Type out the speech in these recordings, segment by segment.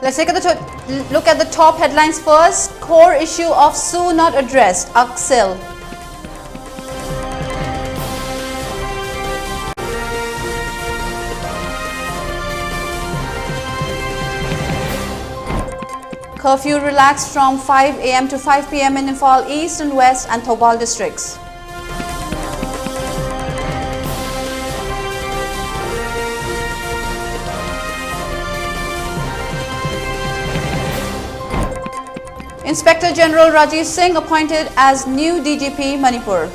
Let's take a look at the top headlines first. Core issue of Sue not addressed. Axel. Curfew relaxed from 5 a.m. to 5 p.m. in Imphal East and West and Thoubal districts. Inspector General Rajiv Singh appointed as new DGP Manipur.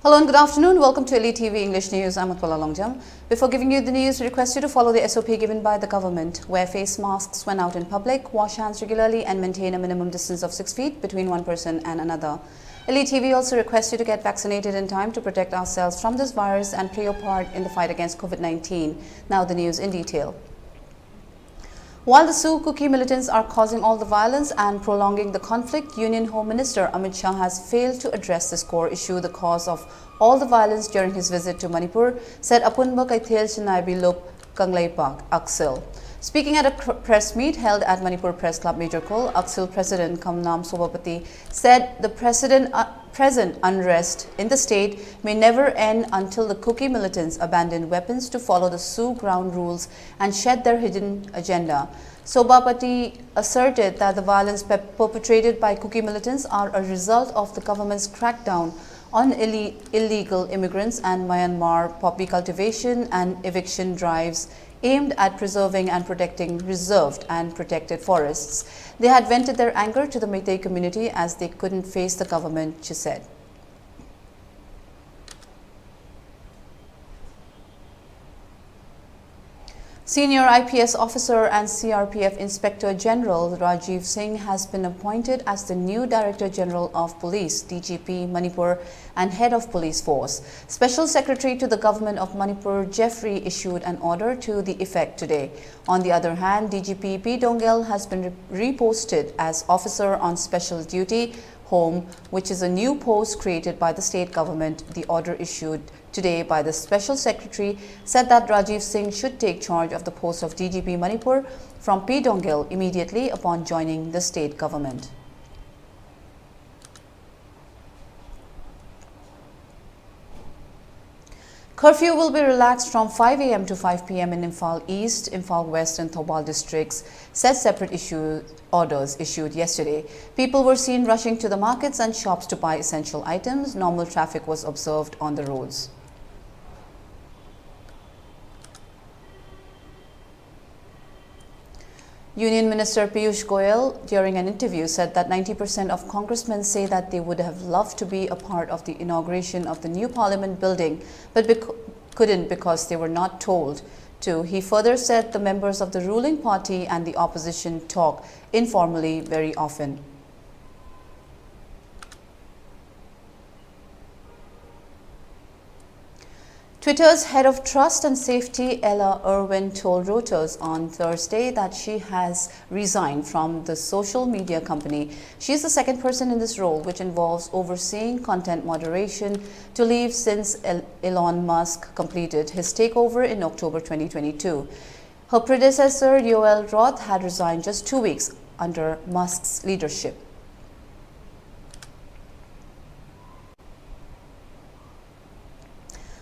Hello and good afternoon. Welcome to ELITETV English News. I'm Utpala. Before giving you the news, we request you to follow the SOP given by the government. Wear face masks when out in public, wash hands regularly and maintain a minimum distance of 6 feet between one person and another. ELITETV also requests you to get vaccinated in time to protect ourselves from this virus and play your part in the fight against COVID-19. Now the news in detail. While the Sioux Kuki militants are causing all the violence and prolonging the conflict, Union Home Minister Amit Shah has failed to address this core issue, the cause of all the violence during his visit to Manipur, said Apunba Kaithel Chinaibi Lup Kanglaipak Axel. Speaking at a press meet held at Manipur Press Club Major Kol, Axel President Kamnam Sobapati said the present unrest in the state may never end until the Kuki militants abandon weapons to follow the Sioux ground rules and shed their hidden agenda. Sobapati asserted that the violence perpetrated by Kuki militants are a result of the government's crackdown on illegal immigrants and Myanmar poppy cultivation and eviction drives aimed at preserving and protecting reserved and protected forests. They had vented their anger to the Meitei community as they couldn't face the government, she said. Senior IPS officer and CRPF Inspector General Rajiv Singh has been appointed as the new Director General of Police, DGP Manipur, and Head of Police Force. Special Secretary to the Government of Manipur, Jeffrey, issued an order to the effect today. On the other hand, DGP P. Dongel has been reposted as Officer on Special Duty, Home, which is a new post created by the state government. The order issued today by the Special Secretary said that Rajiv Singh should take charge of the post of DGP Manipur from P. Dongel immediately upon joining the state government. Curfew will be relaxed from 5 a.m. to 5 p.m. in Imphal East, Imphal West and Thoubal districts, said separate orders issued yesterday. People were seen rushing to the markets and shops to buy essential items. Normal traffic was observed on the roads. Union Minister Piyush Goyal, during an interview, said that 90% of congressmen say that they would have loved to be a part of the inauguration of the new parliament building, but couldn't because they were not told to. He further said the members of the ruling party and the opposition talk informally very often. Twitter's head of trust and safety, Ella Irwin, told Reuters on Thursday that she has resigned from the social media company. She is the second person in this role, which involves overseeing content moderation, to leave since Elon Musk completed his takeover in October 2022. Her predecessor, Yoel Roth, had resigned just 2 weeks under Musk's leadership.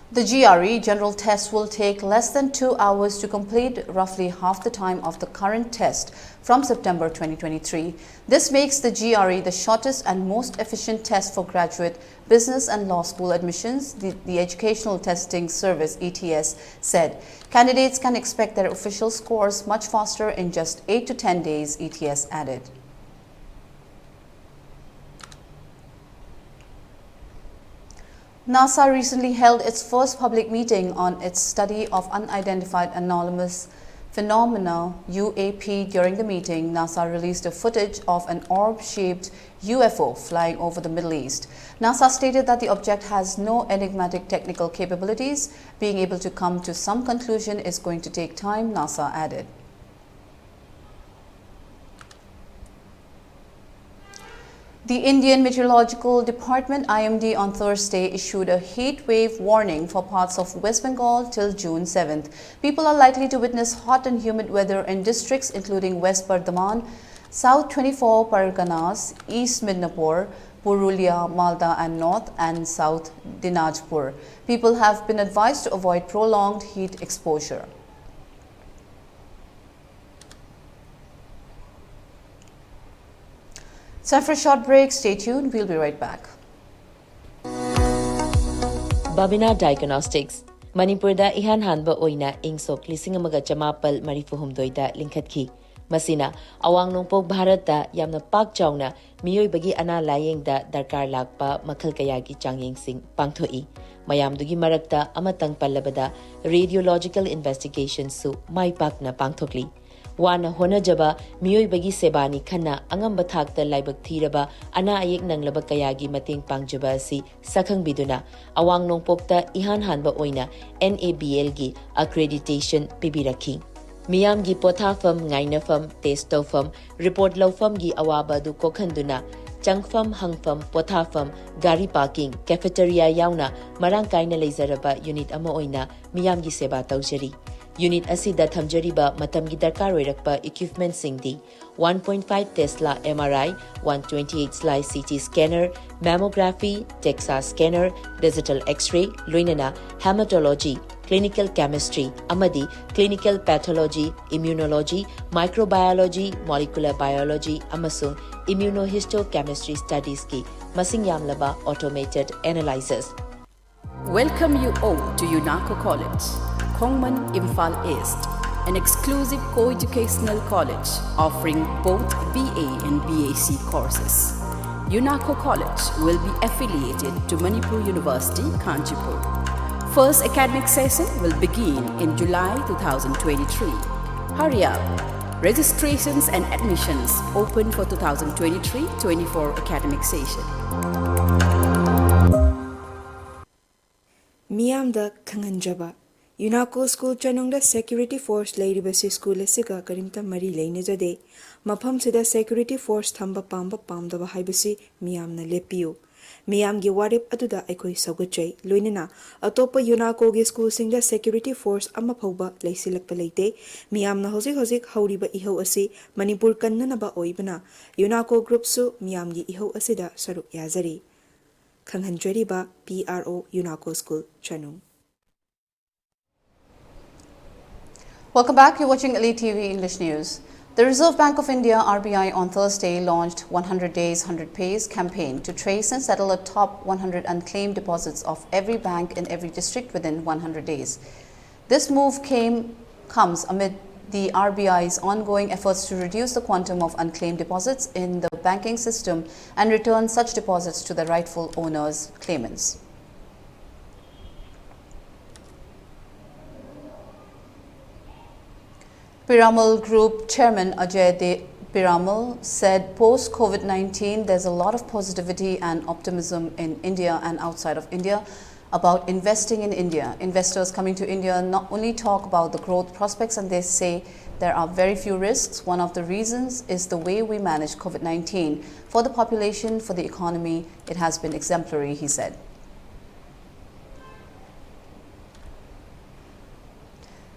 The GRE general test will take less than 2 hours to complete, roughly half the time of the current test from September 2023. This makes the GRE the shortest and most efficient test for graduate, business and law school admissions, the Educational Testing Service ETS said. Candidates can expect their official scores much faster in just 8 to 10 days, ETS added. NASA recently held its first public meeting on its study of unidentified anomalous phenomena UAP. During the meeting, NASA released a footage of an orb-shaped UFO flying over the Middle East. NASA stated that the object has no enigmatic technical capabilities. Being able to come to some conclusion is going to take time, NASA added. The Indian Meteorological Department IMD on Thursday issued a heat wave warning for parts of West Bengal till June 7th. People are likely to witness hot and humid weather in districts including West Bardhaman, South 24 Parganas, East Midnapore, Purulia, Malda and North and South Dinajpur. People have been advised to avoid prolonged heat exposure. Time for a short break. Stay tuned. We'll be right back. Babina Diagnostics Manipur da ihan hanba oina ingsok lisingamaga chamapal marifuhumdoi da linkhatki. Masina awang nongpok Bharat da yamna pak chawna miyoi bagi ana layeng da darkar lakpa makhal kayagi changyeng sing pangthoi. Mayamdugi marakta amatang pallabada radiological investigation su mai pak na pangthokli. Wana hona jaba miyoi bagi sebani khana angamba thakta laibak thiraba ana ayek nanglaba kayagi mating pangjaba si sakhang biduna awang nongpokta ihan hanba oina NABL gi accreditation pibirakhi. Miyam gi pothafam ngainafam testofam report lawfam gi awaba du kokhanduna changfam hangfam pothafam gari parking cafeteria yauna marang kaina leizaraba unit ama oina miyam gi seba tawjari. Unit asida thamjariba matamgi darkar oirakpa equipment singdi 1.5 Tesla MRI, 128 slice CT scanner, mammography, DEXA scanner, digital X-ray, loinana hematology, clinical chemistry, amadi clinical pathology, immunology, microbiology, molecular biology, amasung immunohistochemistry studies ki masing yamlaba automated analyzers. Welcome you all to UNACO College, Kongman, Imphal East, an exclusive co-educational college offering both BA and BAc courses. UNACO College will be affiliated to Manipur University, Kanchipur. First academic session will begin in July 2023. Hurry up! Registrations and admissions open for 2023-24 academic session. Miyamda Kanganjaba UNACO School Chanungda Security Force Lairibasi School Asiga Karimta Mari Lainajade Mapam Sida Security Force Thamba Pamba Pamdaba Haibasi Miyamna Lepiu Miyamgi Warip Aduda Ekoi Saugachay Luinina Atopa UNACO Gi School Singda Security Force Amapauba Laisilak Palate Miyamna Hozik Hauriba Iho Asi Manipur Kannanaba Oibana UNACO Group Su Miyamgi Iho Asida Saru Yazari Kanghanjariba PRO UNACO School Chanung. Welcome back. You're watching ELITETV English News. The Reserve Bank of India (RBI) on Thursday launched 100 Days 100 Pays campaign to trace and settle a top 100 unclaimed deposits of every bank in every district within 100 days. This move comes amid the RBI's ongoing efforts to reduce the quantum of unclaimed deposits in the banking system and return such deposits to the rightful owners, claimants. Piramal Group Chairman Ajay De Piramal said post-COVID-19 there's a lot of positivity and optimism in India and outside of India about investing in India. Investors coming to India not only talk about the growth prospects, and they say there are very few risks. One of the reasons is the way we manage COVID-19. For the population, for the economy, it has been exemplary, he said.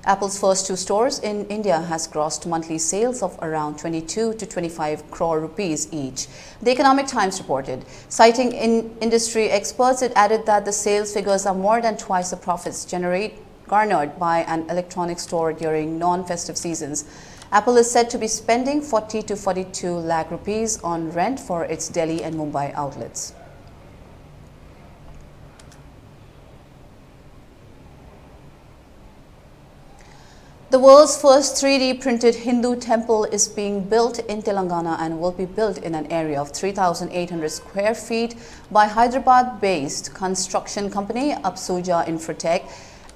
Apple's first 2 stores in India has grossed monthly sales of around 22 to 25 crore rupees each. The Economic Times reported. Citing industry experts, it added that the sales figures are more than twice the profits garnered by an electronics store during non-festive seasons. Apple is said to be spending 40 to 42 lakh rupees on rent for its Delhi and Mumbai outlets. The world's first 3D printed Hindu temple is being built in Telangana and will be built in an area of 3,800 square feet by Hyderabad-based construction company Apsuja Infratech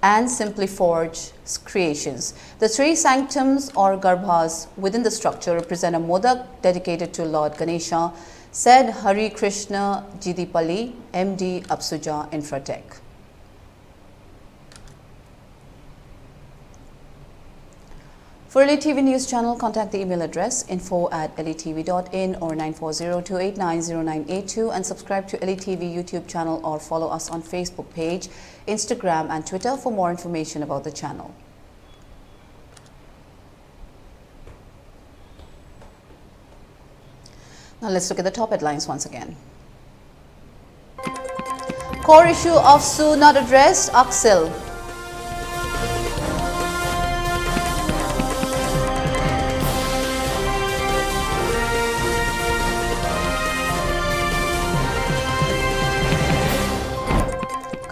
and Simply Forge creations. The three sanctums or garbhas within the structure represent a modak dedicated to Lord Ganesha, said Hari Krishna Jidipalli, MD Apsuja Infratech. For ELITETV News Channel, contact the email address info@elitv.in or 9402890982 and subscribe to ELITETV YouTube channel or follow us on Facebook page, Instagram and Twitter for more information about the channel. Now let's look at the top headlines once again. Core issue of SU not addressed, Aksil.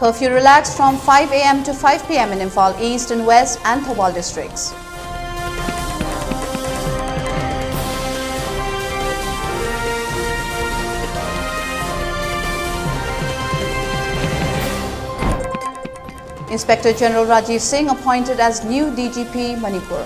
Curfew relaxed from 5 a.m. to 5 p.m. in Imphal East and West and Thawal districts. Inspector General Rajiv Singh appointed as new DGP Manipur.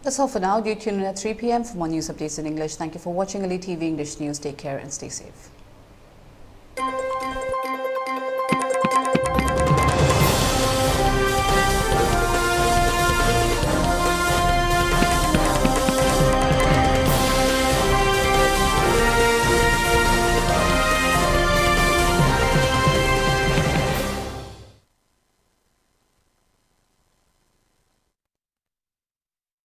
That's all for now. Do tune in at 3 p.m. for more news updates in English. Thank you for watching ELITETV English News. Take care and stay safe.